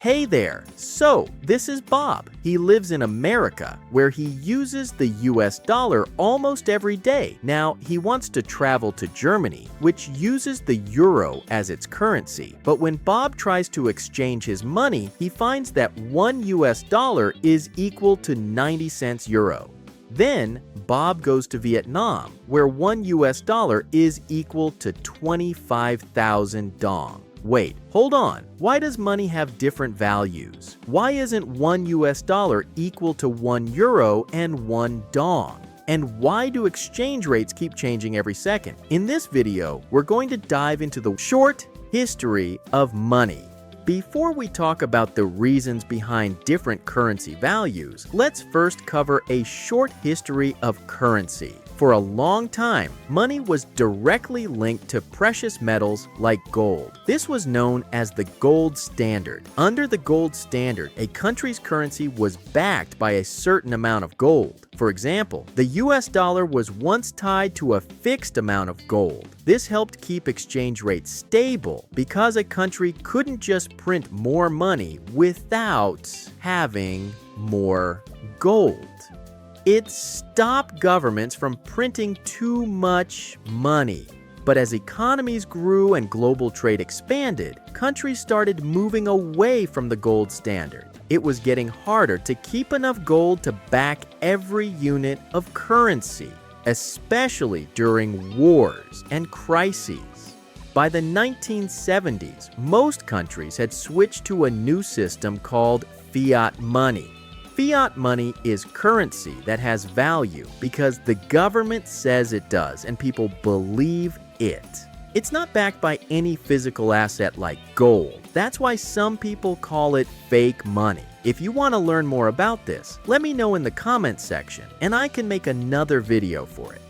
Hey there! So, this is Bob. He lives in America, where he uses the US dollar almost every day. Now, he wants to travel to Germany, which uses the euro as its currency. But when Bob tries to exchange his money, he finds that 1 US dollar is equal to 90 cents euro. Then, Bob goes to Vietnam, where 1 US dollar is equal to 25,000 dong. Wait, hold on. Why does money have different values? Why isn't 1 US dollar equal to 1 euro and 1 dong? And why do exchange rates keep changing every second? In this video, we're going to dive into the short history of money. Before we talk about the reasons behind different currency values, let's first cover a short history of currency. For a long time, money was directly linked to precious metals like gold. This was known as the gold standard. Under the gold standard, a country's currency was backed by a certain amount of gold. For example, the US dollar was once tied to a fixed amount of gold. This helped keep exchange rates stable because a country couldn't just print more money without having more gold. It stopped governments from printing too much money. But as economies grew and global trade expanded, countries started moving away from the gold standard. It was getting harder to keep enough gold to back every unit of currency, especially during wars and crises. By the 1970s, most countries had switched to a new system called fiat money. Fiat money is currency that has value because the government says it does and people believe it. It's not backed by any physical asset like gold. That's why some people call it fake money. If you want to learn more about this, let me know in the comments section and I can make another video for it.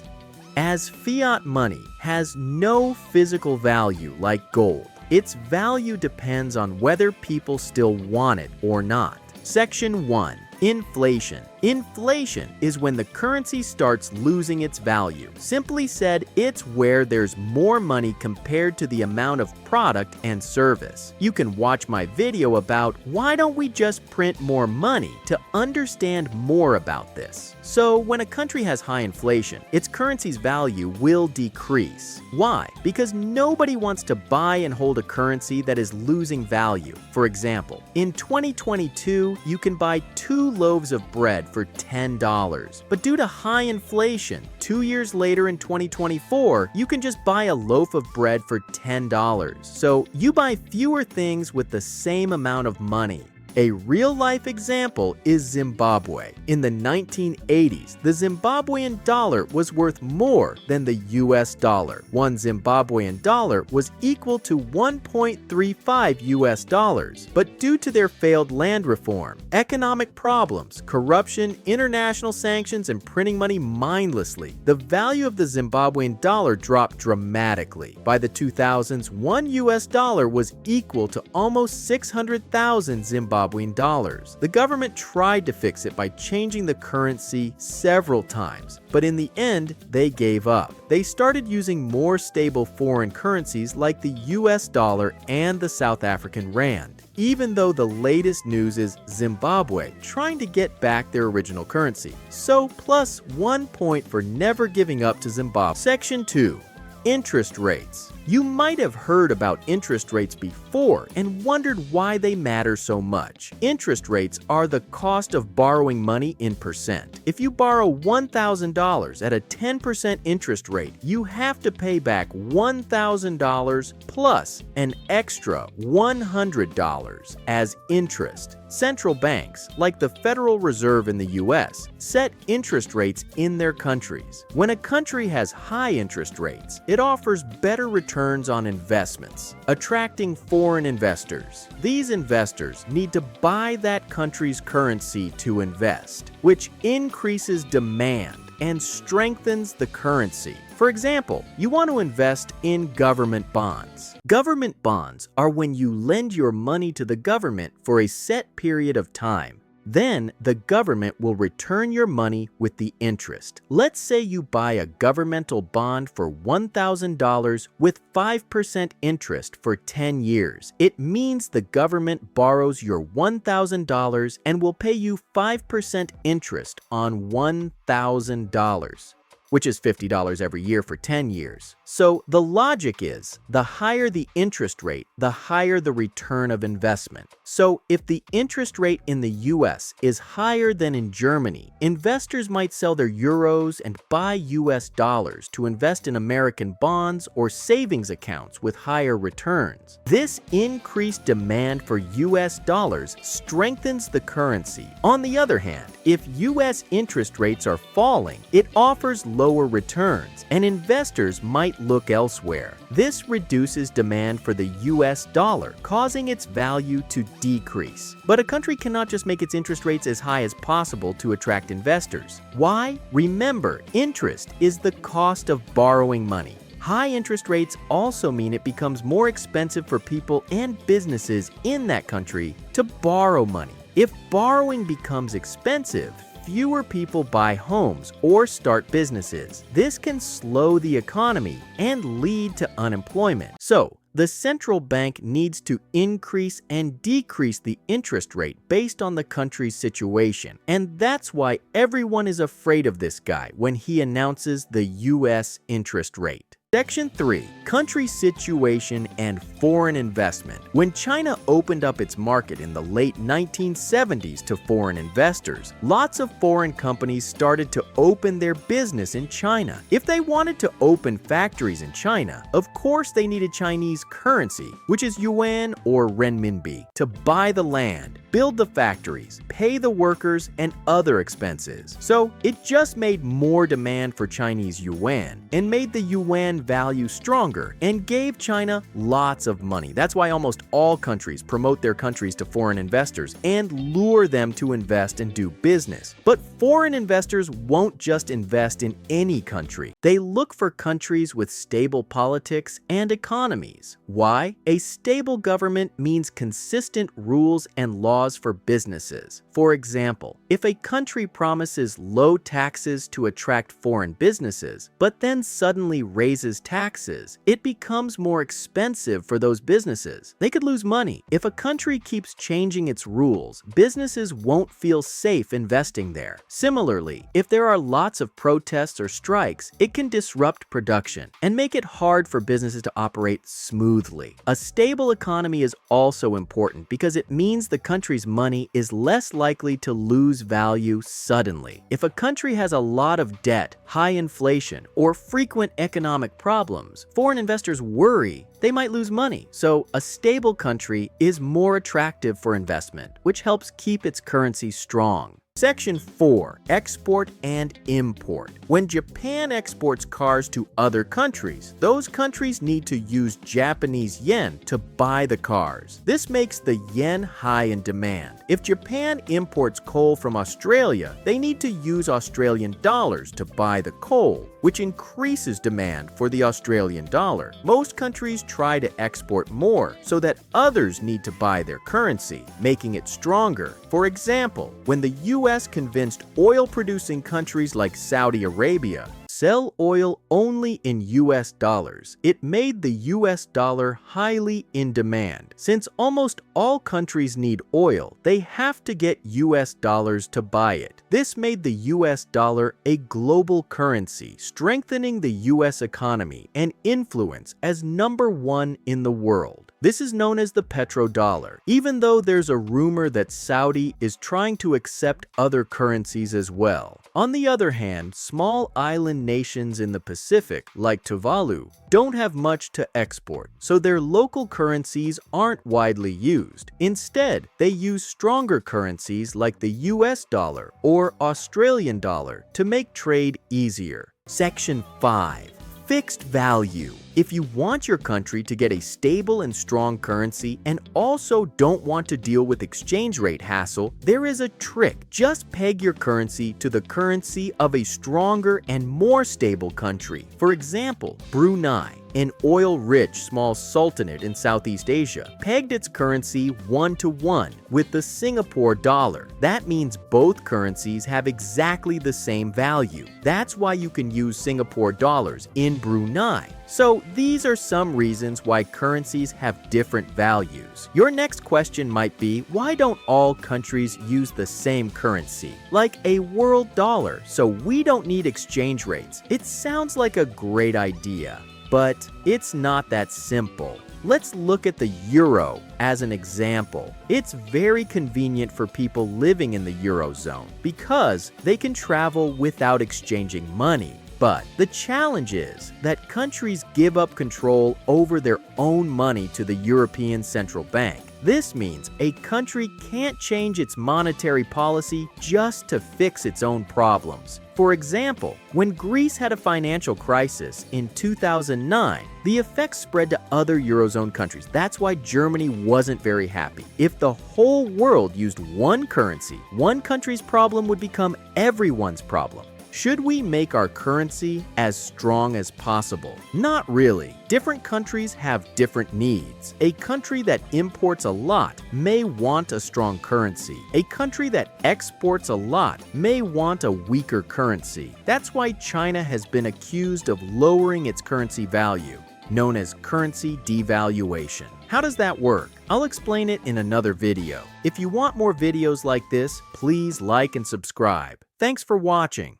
As fiat money has no physical value like gold, its value depends on whether people still want it or not. Section 1. Inflation. Inflation is when the currency starts losing its value. Simply said, it's where there's more money compared to the amount of product and service. You can watch my video about why don't we just print more money to understand more about this. So when a country has high inflation, its currency's value will decrease. Why? Because nobody wants to buy and hold a currency that is losing value. For example, in 2022, you can buy 2 loaves of bread for $10. But due to high inflation, 2 years later in 2024, you can just buy a loaf of bread for $10. So you buy fewer things with the same amount of money. A real-life example is Zimbabwe. In the 1980s, the Zimbabwean dollar was worth more than the US dollar. 1 Zimbabwean dollar was equal to 1.35 US dollars. But due to their failed land reform, economic problems, corruption, international sanctions, and printing money mindlessly, the value of the Zimbabwean dollar dropped dramatically. By the 2000s, 1 US dollar was equal to almost 600,000 Zimbabwean dollars. The government tried to fix it by changing the currency several times, but in the end, they gave up. They started using more stable foreign currencies like the US dollar and the South African rand, even though the latest news is Zimbabwe trying to get back their original currency. So, plus 1 point for never giving up to Zimbabwe. Section 2. Interest rates. You might have heard about interest rates before and wondered why they matter so much. Interest rates are the cost of borrowing money in percent. If you borrow $1,000 at a 10% interest rate, you have to pay back $1,000 plus an extra $100 as interest. Central banks, like the Federal Reserve in the US, set interest rates in their countries. When a country has high interest rates, it offers better returns on investments, attracting foreign investors. These investors need to buy that country's currency to invest, which increases demand and strengthens the currency. For example, you want to invest in government bonds. Government bonds are when you lend your money to the government for a set period of time. Then the government will return your money with the interest. Let's say you buy a governmental bond for $1,000 with 5% interest for 10 years. It means the government borrows your $1,000 and will pay you 5% interest on $1,000, which is $50 every year for 10 years. So the logic is, the higher the interest rate, the higher the return of investment. So if the interest rate in the US is higher than in Germany, investors might sell their euros and buy US dollars to invest in American bonds or savings accounts with higher returns. This increased demand for US dollars strengthens the currency. On the other hand, if US interest rates are falling, it offers lower returns, and investors might look elsewhere. This reduces demand for the US dollar, causing its value to decrease. But a country cannot just make its interest rates as high as possible to attract investors. Why? Remember, interest is the cost of borrowing money. High interest rates also mean it becomes more expensive for people and businesses in that country to borrow money. If borrowing becomes expensive, fewer people buy homes or start businesses. This can slow the economy and lead to unemployment. So, the central bank needs to increase and decrease the interest rate based on the country's situation. And that's why everyone is afraid of this guy when he announces the US interest rate. Section 3. Country situation and foreign investment. When China opened up its market in the late 1970s to foreign investors, lots of foreign companies started to open their business in China. If they wanted to open factories in China, of course they needed Chinese currency, which is yuan or renminbi, to buy the land, build the factories, pay the workers, and other expenses. So it just made more demand for Chinese yuan and made the yuan value stronger and gave China lots of money. That's why almost all countries promote their countries to foreign investors and lure them to invest and do business. But foreign investors won't just invest in any country. They look for countries with stable politics and economies. Why? A stable government means consistent rules and laws for businesses. For example, if a country promises low taxes to attract foreign businesses, but then suddenly raises taxes, it becomes more expensive for those businesses. They could lose money. If a country keeps changing its rules, businesses won't feel safe investing there. Similarly, if there are lots of protests or strikes, it can disrupt production and make it hard for businesses to operate smoothly. A stable economy is also important because it means the country's money is less likely to lose value suddenly. If a country has a lot of debt, high inflation, or frequent economic problems, foreign investors worry they might lose money. So a stable country is more attractive for investment, which helps keep its currency strong. Section 4. Export and import. When Japan exports cars to other countries, those countries need to use Japanese yen to buy the cars. This makes the yen high in demand. If Japan imports coal from Australia, they need to use Australian dollars to buy the coal, which increases demand for the Australian dollar. Most countries try to export more so that others need to buy their currency, making it stronger. For example, when the US convinced oil-producing countries like Saudi Arabia sell oil only in US dollars, it made the US dollar highly in demand. Since almost all countries need oil, they have to get US dollars to buy it. This made the US dollar a global currency, strengthening the US economy and influence as #1 in the world. This is known as the petrodollar, even though there's a rumor that Saudi is trying to accept other currencies as well. On the other hand, small island nations in the Pacific, like Tuvalu, don't have much to export, so their local currencies aren't widely used. Instead, they use stronger currencies like the US dollar or Australian dollar to make trade easier. Section 5. Fixed value. If you want your country to get a stable and strong currency and also don't want to deal with exchange rate hassle, there is a trick. Just peg your currency to the currency of a stronger and more stable country. For example, Brunei, an oil-rich small sultanate in Southeast Asia, pegged its currency 1-to-1 with the Singapore dollar. That means both currencies have exactly the same value. That's why you can use Singapore dollars in Brunei. So these are some reasons why currencies have different values. Your next question might be, why don't all countries use the same currency, like a world dollar, so we don't need exchange rates? It sounds like a great idea, but it's not that simple. Let's look at the euro as an example. It's very convenient for people living in the Eurozone because they can travel without exchanging money. But the challenge is that countries give up control over their own money to the European Central Bank. This means a country can't change its monetary policy just to fix its own problems. For example, when Greece had a financial crisis in 2009, the effects spread to other Eurozone countries. That's why Germany wasn't very happy. If the whole world used one currency, one country's problem would become everyone's problem. Should we make our currency as strong as possible? Not really. Different countries have different needs. A country that imports a lot may want a strong currency. A country that exports a lot may want a weaker currency. That's why China has been accused of lowering its currency value, known as currency devaluation. How does that work? I'll explain it in another video. If you want more videos like this, please like and subscribe. Thanks for watching.